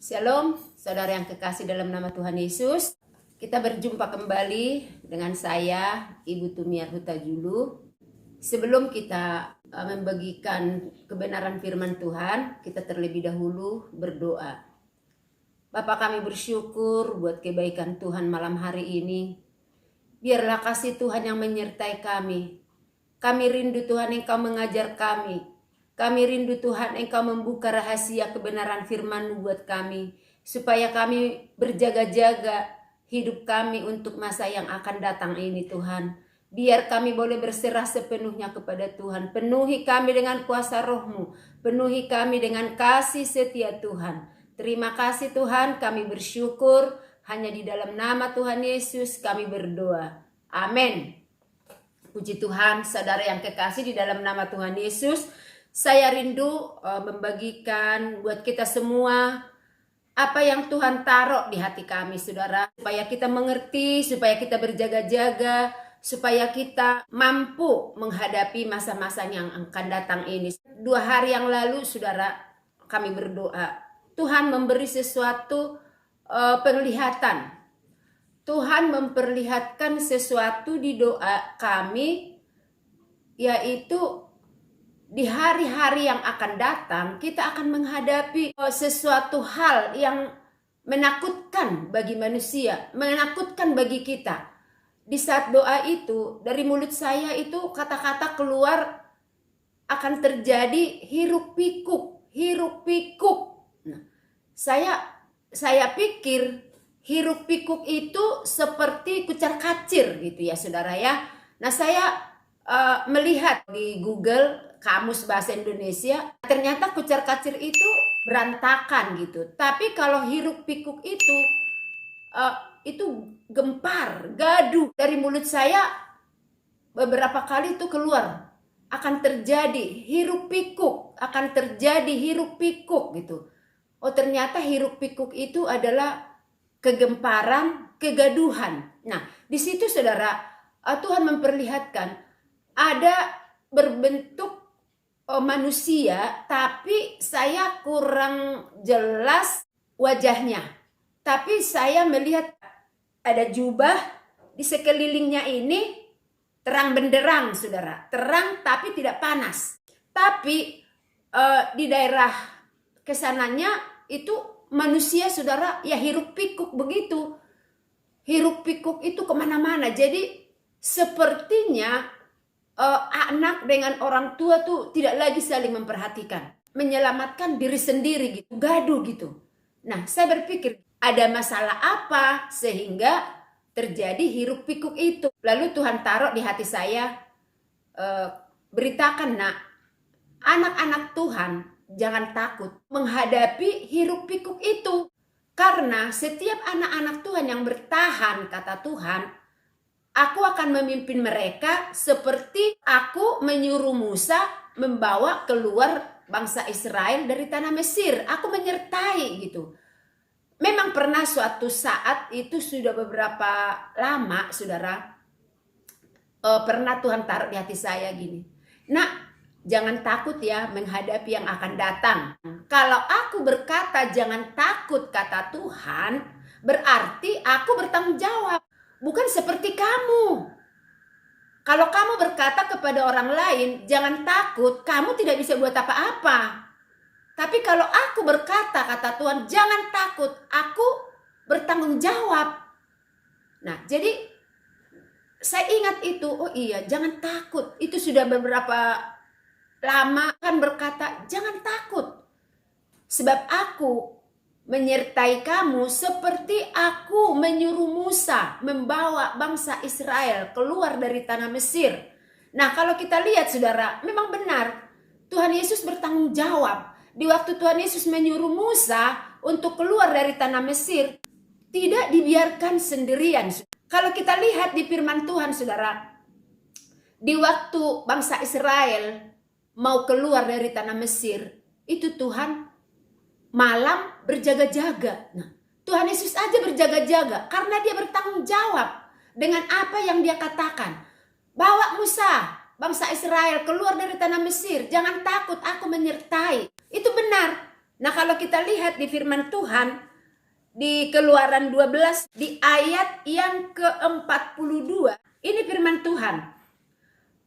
Shalom, saudara yang kekasih dalam nama Tuhan Yesus. Kita berjumpa kembali dengan saya, Ibu Tumiar Hutajulu. Sebelum kita membagikan kebenaran firman Tuhan, kita terlebih dahulu berdoa. Bapa, kami bersyukur buat kebaikan Tuhan malam hari ini. Biarlah kasih Tuhan yang menyertai kami. Kami rindu Tuhan Engkau mengajar kami. Kami rindu Tuhan Engkau membuka rahasia kebenaran firman-Mu buat kami. Supaya kami berjaga-jaga hidup kami untuk masa yang akan datang ini Tuhan. Biar kami boleh berserah sepenuhnya kepada Tuhan. Penuhi kami dengan kuasa Roh-Mu. Penuhi kami dengan kasih setia Tuhan. Terima kasih Tuhan, kami bersyukur. Hanya di dalam nama Tuhan Yesus kami berdoa. Amin. Puji Tuhan, saudara yang kekasih, di dalam nama Tuhan Yesus. Saya rindu membagikan buat kita semua apa yang Tuhan taruh di hati kami, saudara. Supaya kita mengerti, supaya kita berjaga-jaga, supaya kita mampu menghadapi masa-masa yang akan datang ini. 2 hari yang lalu, saudara, kami berdoa. Tuhan memberi sesuatu penglihatan. Tuhan memperlihatkan sesuatu di doa kami, yaitu di hari-hari yang akan datang, kita akan menghadapi sesuatu hal yang menakutkan bagi manusia, menakutkan bagi kita. Di saat doa itu, dari mulut saya itu kata-kata keluar, akan terjadi hiruk pikuk, hiruk pikuk. Nah, saya pikir hiruk pikuk itu seperti kucar kacir gitu ya, saudara ya. Nah, saya melihat di Google Kamus Bahasa Indonesia, ternyata kucar kacir itu berantakan gitu. Tapi kalau hiruk pikuk itu gempar, gaduh. Dari mulut saya beberapa kali itu keluar, akan terjadi hiruk pikuk, akan terjadi hiruk pikuk gitu. Oh, ternyata hiruk pikuk itu adalah kegemparan, kegaduhan. Nah, di situ saudara, Tuhan memperlihatkan ada berbentuk manusia, tapi saya kurang jelas wajahnya. Tapi saya melihat ada jubah di sekelilingnya ini terang benderang, saudara. Terang tapi tidak panas. Tapi di daerah kesananya itu manusia, saudara, ya hiruk pikuk begitu. Hiruk pikuk itu kemana-mana. Jadi sepertinya anak dengan orang tua tuh tidak lagi saling memperhatikan, menyelamatkan diri sendiri gitu, gaduh gitu. Nah, saya berpikir ada masalah apa sehingga terjadi hiruk pikuk itu. Lalu Tuhan taruh di hati saya, beritakan nak, anak-anak Tuhan jangan takut menghadapi hiruk pikuk itu. Karena setiap anak-anak Tuhan yang bertahan, kata Tuhan, aku akan memimpin mereka seperti aku menyuruh Musa membawa keluar bangsa Israel dari tanah Mesir. Aku menyertai gitu. Memang pernah suatu saat, itu sudah beberapa lama, saudara, pernah Tuhan taruh di hati saya gini. Nak, jangan takut ya menghadapi yang akan datang. Kalau aku berkata jangan takut, kata Tuhan, berarti aku bertanggung jawab. Bukan seperti kamu. Kalau kamu berkata kepada orang lain, jangan takut, kamu tidak bisa buat apa-apa. Tapi kalau aku berkata, kata Tuhan, jangan takut, aku bertanggung jawab. Nah, jadi saya ingat itu, oh iya, jangan takut. Itu sudah beberapa lama kan berkata, jangan takut. Sebab aku menyertai kamu seperti aku menyuruh Musa membawa bangsa Israel keluar dari tanah Mesir. Nah, kalau kita lihat, saudara, memang benar Tuhan Yesus bertanggung jawab. Di waktu Tuhan Yesus menyuruh Musa untuk keluar dari tanah Mesir, tidak dibiarkan sendirian. Kalau kita lihat di firman Tuhan, saudara, di waktu bangsa Israel mau keluar dari tanah Mesir, itu Tuhan malam berjaga-jaga. Nah, Tuhan Yesus aja berjaga-jaga karena dia bertanggung jawab dengan apa yang dia katakan. Bawa Musa, bangsa Israel keluar dari tanah Mesir. Jangan takut, aku menyertai. Itu benar. Nah, kalau kita lihat di firman Tuhan di Keluaran 12 di ayat yang ke-42, ini firman Tuhan.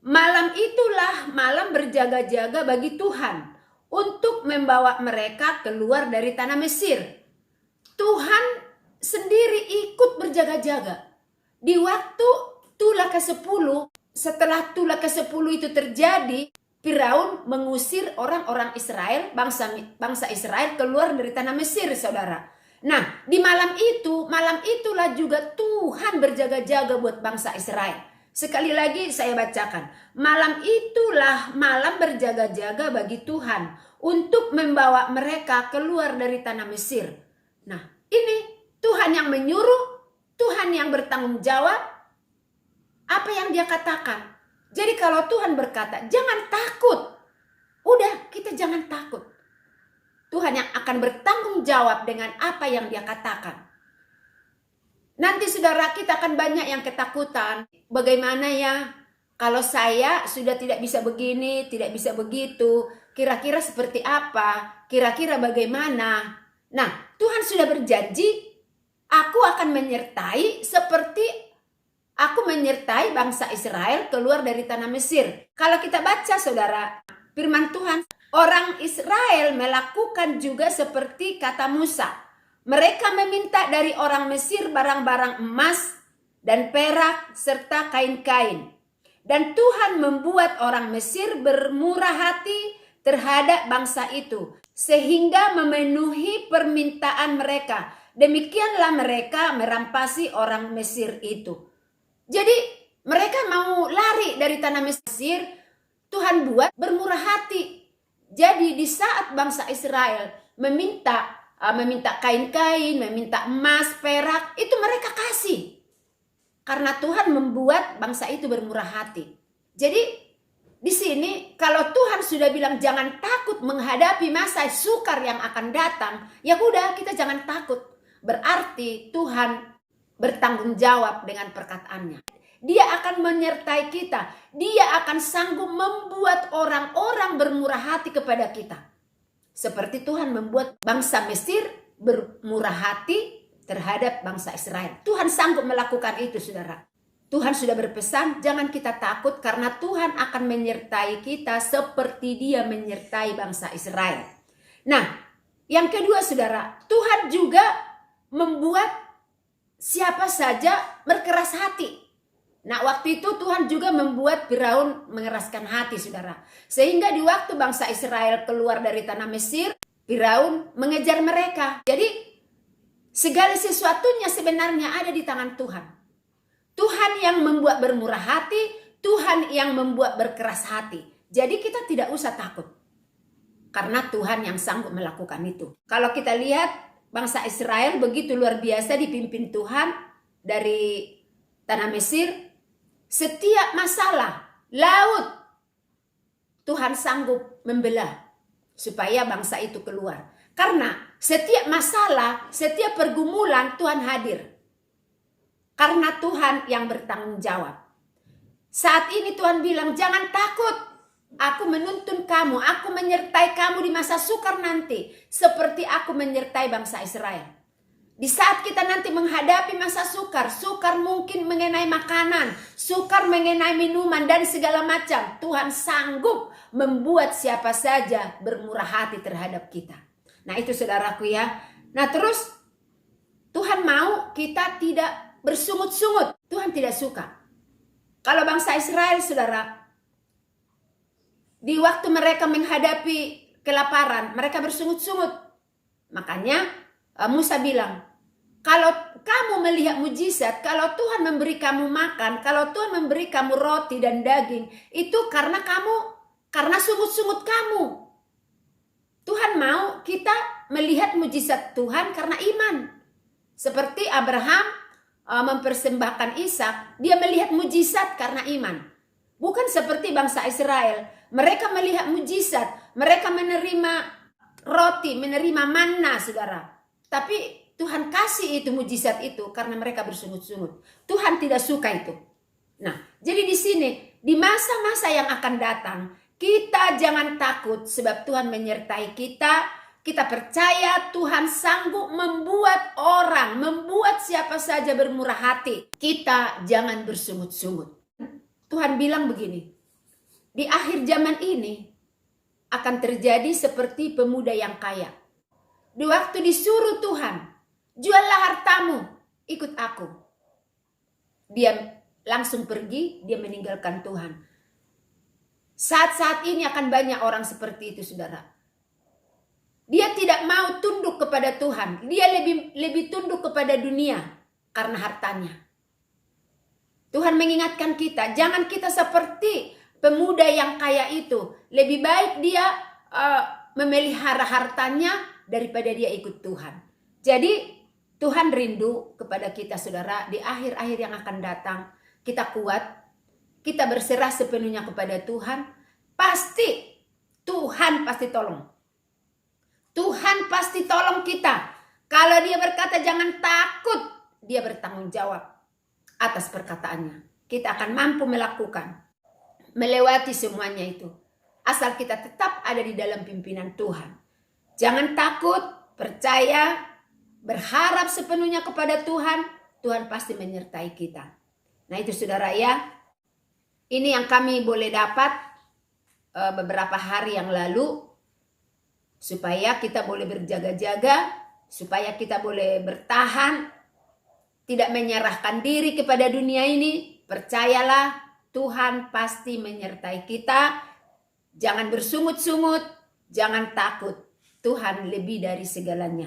Malam itulah malam berjaga-jaga bagi Tuhan untuk membawa mereka keluar dari tanah Mesir. Tuhan sendiri ikut berjaga-jaga. Di waktu tulah ke-10, setelah tulah ke-10 itu terjadi, Firaun mengusir orang-orang Israel, bangsa Israel keluar dari tanah Mesir, saudara. Nah, di malam itulah juga Tuhan berjaga-jaga buat bangsa Israel. Sekali lagi saya bacakan. Malam itulah malam berjaga-jaga bagi Tuhan untuk membawa mereka keluar dari tanah Mesir. Nah, ini Tuhan yang menyuruh, Tuhan yang bertanggung jawab apa yang dia katakan. Jadi kalau Tuhan berkata, jangan takut. Udah, kita jangan takut. Tuhan yang akan bertanggung jawab dengan apa yang dia katakan. Nanti saudara, kita akan banyak yang ketakutan. Bagaimana ya kalau saya sudah tidak bisa begini, tidak bisa begitu. Kira-kira seperti apa? Kira-kira bagaimana? Nah, Tuhan sudah berjanji, aku akan menyertai seperti aku menyertai bangsa Israel keluar dari tanah Mesir. Kalau kita baca saudara, firman Tuhan, orang Israel melakukan juga seperti kata Musa. Mereka meminta dari orang Mesir barang-barang emas dan perak serta kain-kain. Dan Tuhan membuat orang Mesir bermurah hati terhadap bangsa itu, sehingga memenuhi permintaan mereka. Demikianlah mereka merampasi orang Mesir itu. Jadi mereka mau lari dari tanah Mesir, Tuhan buat bermurah hati. Jadi di saat bangsa Israel meminta kain-kain, meminta emas, perak, itu mereka kasih. Karena Tuhan membuat bangsa itu bermurah hati. Jadi di sini kalau Tuhan sudah bilang jangan takut menghadapi masa sukar yang akan datang, ya udah kita jangan takut. Berarti Tuhan bertanggung jawab dengan perkataannya. Dia akan menyertai kita. Dia akan sanggup membuat orang-orang bermurah hati kepada kita. Seperti Tuhan membuat bangsa Mesir bermurah hati terhadap bangsa Israel. Tuhan sanggup melakukan itu, saudara. Tuhan sudah berpesan, jangan kita takut karena Tuhan akan menyertai kita seperti Dia menyertai bangsa Israel. Nah, yang kedua, saudara, Tuhan juga membuat siapa saja berkeras hati. Nah, waktu itu Tuhan juga membuat Firaun mengeraskan hati, saudara. Sehingga di waktu bangsa Israel keluar dari tanah Mesir, Firaun mengejar mereka. Jadi, segala sesuatunya sebenarnya ada di tangan Tuhan. Tuhan yang membuat bermurah hati, Tuhan yang membuat berkeras hati. Jadi kita tidak usah takut. Karena Tuhan yang sanggup melakukan itu. Kalau kita lihat, bangsa Israel begitu luar biasa dipimpin Tuhan dari tanah Mesir. Setiap masalah, laut, Tuhan sanggup membelah supaya bangsa itu keluar. Karena setiap masalah, setiap pergumulan Tuhan hadir. Karena Tuhan yang bertanggung jawab. Saat ini Tuhan bilang, jangan takut. Aku menuntun kamu, aku menyertai kamu di masa sukar nanti. Seperti aku menyertai bangsa Israel. Di saat kita nanti menghadapi masa sukar mungkin mengenai makanan, sukar mengenai minuman dan segala macam. Tuhan sanggup membuat siapa saja bermurah hati terhadap kita. Nah itu saudaraku ya. Nah terus Tuhan mau kita tidak bersungut-sungut. Tuhan tidak suka. Kalau bangsa Israel saudara, di waktu mereka menghadapi kelaparan, mereka bersungut-sungut. Makanya Musa bilang, kalau kamu melihat mujizat, kalau Tuhan memberi kamu makan, kalau Tuhan memberi kamu roti dan daging, itu karena sungut-sungut kamu. Tuhan mau kita melihat mujizat Tuhan karena iman. Seperti Abraham mempersembahkan Ishak, dia melihat mujizat karena iman. Bukan seperti bangsa Israel, mereka melihat mujizat, mereka menerima roti, menerima manna, saudara. Tapi Tuhan kasih itu mujizat itu karena mereka bersungut-sungut. Tuhan tidak suka itu. Nah, jadi di sini di masa-masa yang akan datang, kita jangan takut sebab Tuhan menyertai kita. kita percaya Tuhan sanggup membuat orang, membuat siapa saja bermurah hati. Kita jangan bersungut-sungut. Tuhan bilang begini, di akhir zaman ini akan terjadi seperti pemuda yang kaya. Di waktu disuruh Tuhan, juallah hartamu, ikut aku. Dia langsung pergi, dia meninggalkan Tuhan. Saat-saat ini akan banyak orang seperti itu, saudara. Dia tidak mau tunduk kepada Tuhan. Dia lebih tunduk kepada dunia karena hartanya. Tuhan mengingatkan kita, jangan kita seperti pemuda yang kaya itu. Lebih baik dia memelihara hartanya daripada dia ikut Tuhan. Jadi Tuhan rindu kepada kita, saudara, di akhir-akhir yang akan datang. Kita kuat, kita berserah sepenuhnya kepada Tuhan. Pasti Tuhan pasti tolong. Tuhan pasti tolong kita. Kalau dia berkata jangan takut, dia bertanggung jawab atas perkataannya. Kita akan mampu melakukan, melewati semuanya itu. Asal kita tetap ada di dalam pimpinan Tuhan. Jangan takut, percaya, berharap sepenuhnya kepada Tuhan. Tuhan pasti menyertai kita. Nah itu saudara ya. Ini yang kami boleh dapat beberapa hari yang lalu. Supaya kita boleh berjaga-jaga, supaya kita boleh bertahan, tidak menyerahkan diri kepada dunia ini. Percayalah, Tuhan pasti menyertai kita. Jangan bersungut-sungut, jangan takut. Tuhan lebih dari segalanya.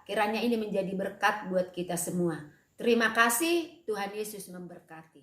Kiranya ini menjadi berkat buat kita semua. Terima kasih, Tuhan Yesus memberkati.